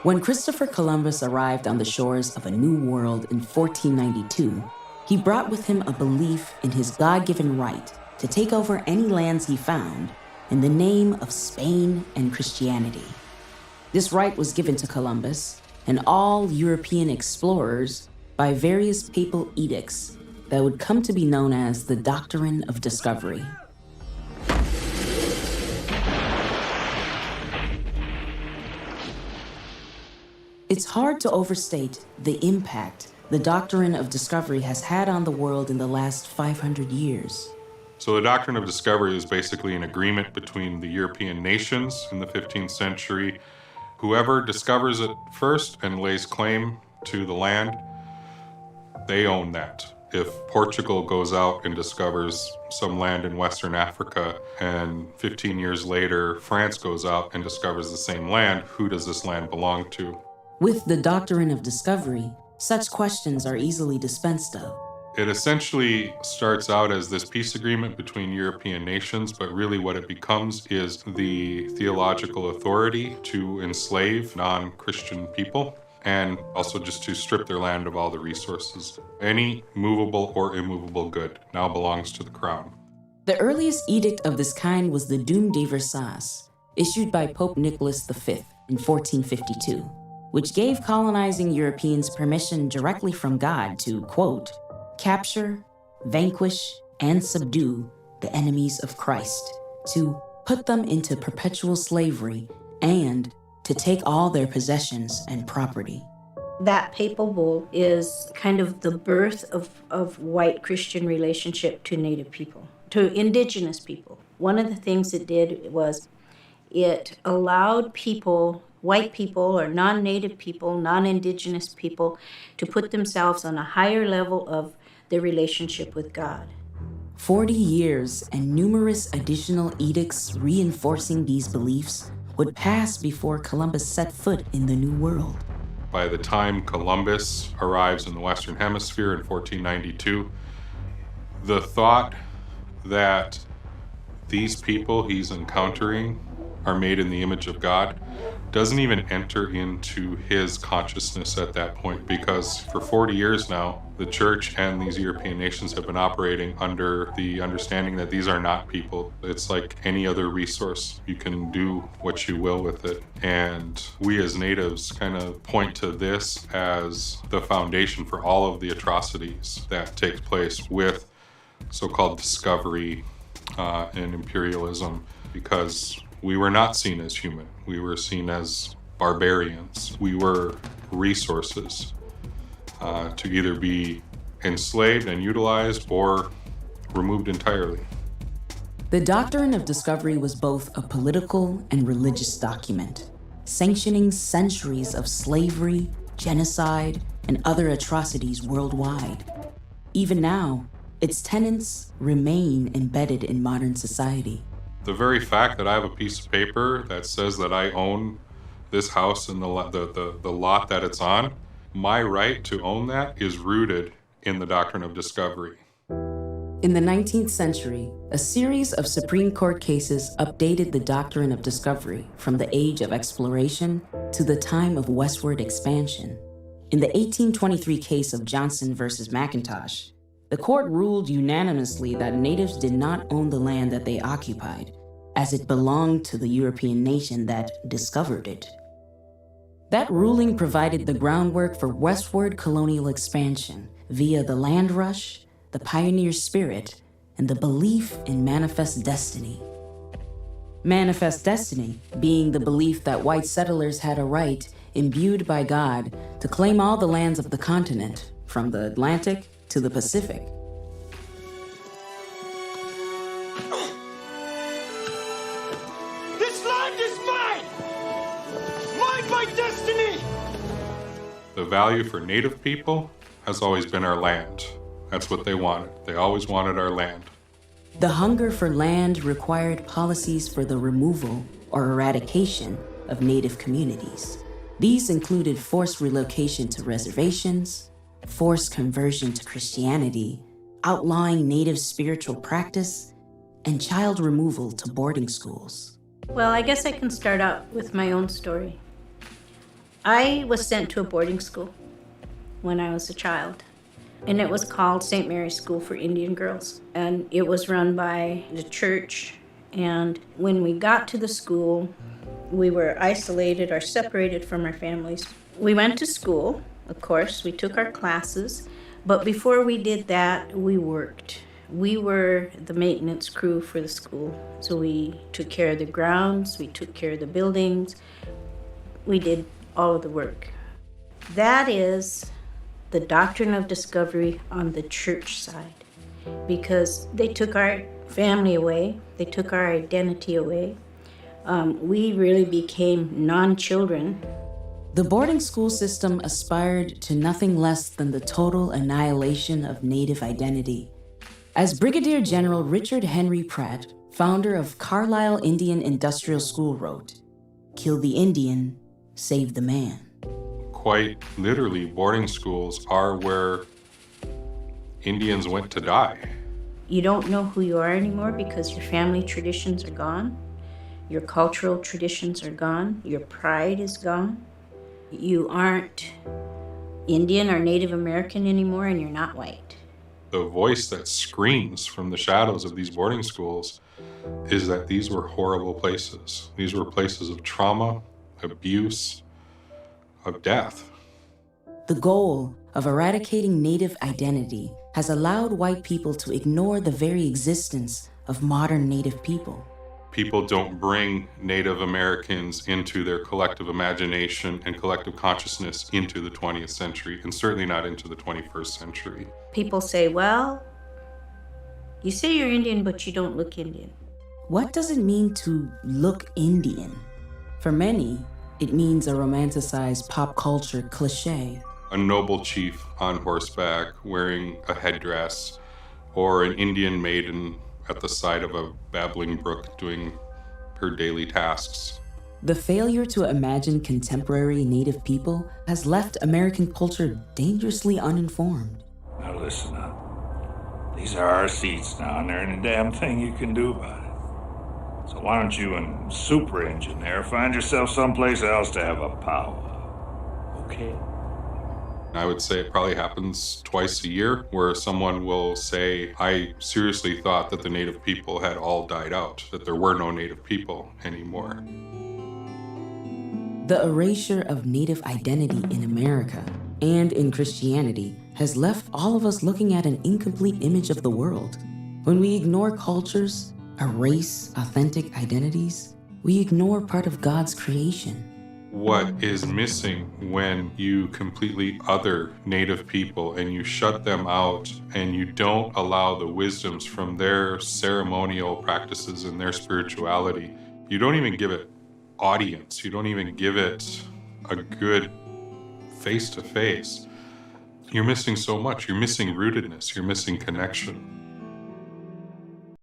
When Christopher Columbus arrived on the shores of a new world in 1492, he brought with him a belief in his God-given right to take over any lands he found in the name of Spain and Christianity. This right was given to Columbus and all European explorers by various papal edicts that would come to be known as the Doctrine of Discovery. It's hard to overstate the impact the Doctrine of Discovery has had on the world in the last 500 years. So the Doctrine of Discovery is basically an agreement between the European nations in the 15th century. Whoever discovers it first and lays claim to the land, they own that. If Portugal goes out and discovers some land in Western Africa, and 15 years later, France goes out and discovers the same land, who does this land belong to? With the Doctrine of Discovery, such questions are easily dispensed of. It essentially starts out as this peace agreement between European nations, but really what it becomes is the theological authority to enslave non-Christian people and also just to strip their land of all the resources. Any movable or immovable good now belongs to the crown. The earliest edict of this kind was the Doom de Versailles, issued by Pope Nicholas V in 1452. Which gave colonizing Europeans permission directly from God to, quote, capture, vanquish, and subdue the enemies of Christ, to put them into perpetual slavery, and to take all their possessions and property. That papal bull is kind of the birth of white Christian relationship to Native people, to indigenous people. One of the things it did was it allowed people, white people or non-Native people, non-Indigenous people, to put themselves on a higher level of their relationship with God. 40 years and numerous additional edicts reinforcing these beliefs would pass before Columbus set foot in the New World. By the time Columbus arrives in the Western Hemisphere in 1492, the thought that these people he's encountering are made in the image of God doesn't even enter into his consciousness at that point, because for 40 years now, the church and these European nations have been operating under the understanding that these are not people. It's like any other resource. You can do what you will with it. And we as natives kind of point to this as the foundation for all of the atrocities that take place with so-called discovery and imperialism, because we were not seen as human. We were seen as barbarians. We were resources to either be enslaved and utilized or removed entirely. The Doctrine of Discovery was both a political and religious document, sanctioning centuries of slavery, genocide, and other atrocities worldwide. Even now, its tenets remain embedded in modern society. The very fact that I have a piece of paper that says that I own this house and the lot that it's on, my right to own that is rooted in the Doctrine of Discovery. In the 19th century, a series of Supreme Court cases updated the Doctrine of Discovery from the age of exploration to the time of westward expansion. In the 1823 case of Johnson versus McIntosh, the court ruled unanimously that natives did not own the land that they occupied, as it belonged to the European nation that discovered it. That ruling provided the groundwork for westward colonial expansion via the land rush, the pioneer spirit, and the belief in manifest destiny. Manifest destiny being the belief that white settlers had a right, imbued by God, to claim all the lands of the continent, from the Atlantic to the Pacific. This land is mine! Mine by destiny! The value for Native people has always been our land. That's what they wanted. They always wanted our land. The hunger for land required policies for the removal or eradication of Native communities. These included forced relocation to reservations, forced conversion to Christianity, outlawing Native spiritual practice, and child removal to boarding schools. Well, I guess I can start out with my own story. I was sent to a boarding school when I was a child, and it was called St. Mary's School for Indian Girls, and it was run by the church. And when we got to the school, we were isolated or separated from our families. We went to school, of course, we took our classes, but before we did that, we worked. We were the maintenance crew for the school. So we took care of the grounds, we took care of the buildings, we did all of the work. That is the doctrine of discovery on the church side, because they took our family away, they took our identity away. We really became non-children. The boarding school system aspired to nothing less than the total annihilation of Native identity. As Brigadier General Richard Henry Pratt, founder of Carlisle Indian Industrial School, wrote, "Kill the Indian, save the man." Quite literally, boarding schools are where Indians went to die. You don't know who you are anymore because your family traditions are gone, your cultural traditions are gone, your pride is gone. You aren't Indian or Native American anymore, and you're not white. The voice that screams from the shadows of these boarding schools is that these were horrible places. These were places of trauma, abuse, of death. The goal of eradicating Native identity has allowed white people to ignore the very existence of modern Native people. People don't bring Native Americans into their collective imagination and collective consciousness into the 20th century, and certainly not into the 21st century. People say, well, you say you're Indian, but you don't look Indian. What does it mean to look Indian? For many, it means a romanticized pop culture cliche. A noble chief on horseback wearing a headdress, or an Indian maiden at the side of a babbling brook doing her daily tasks. The failure to imagine contemporary Native people has left American culture dangerously uninformed. Now listen up. These are our seats now, and there ain't a damn thing you can do about it. So why don't you and Super Engineer find yourself someplace else to have a powwow, okay? I would say it probably happens twice a year where someone will say, I seriously thought that the Native people had all died out, that there were no Native people anymore. The erasure of Native identity in America and in Christianity has left all of us looking at an incomplete image of the world. When we ignore cultures, erase authentic identities, we ignore part of God's creation. What is missing when you completely other Native people and you shut them out and you don't allow the wisdoms from their ceremonial practices and their spirituality, you don't even give it audience, you don't even give it a good face-to-face. You're missing so much. You're missing rootedness, you're missing connection.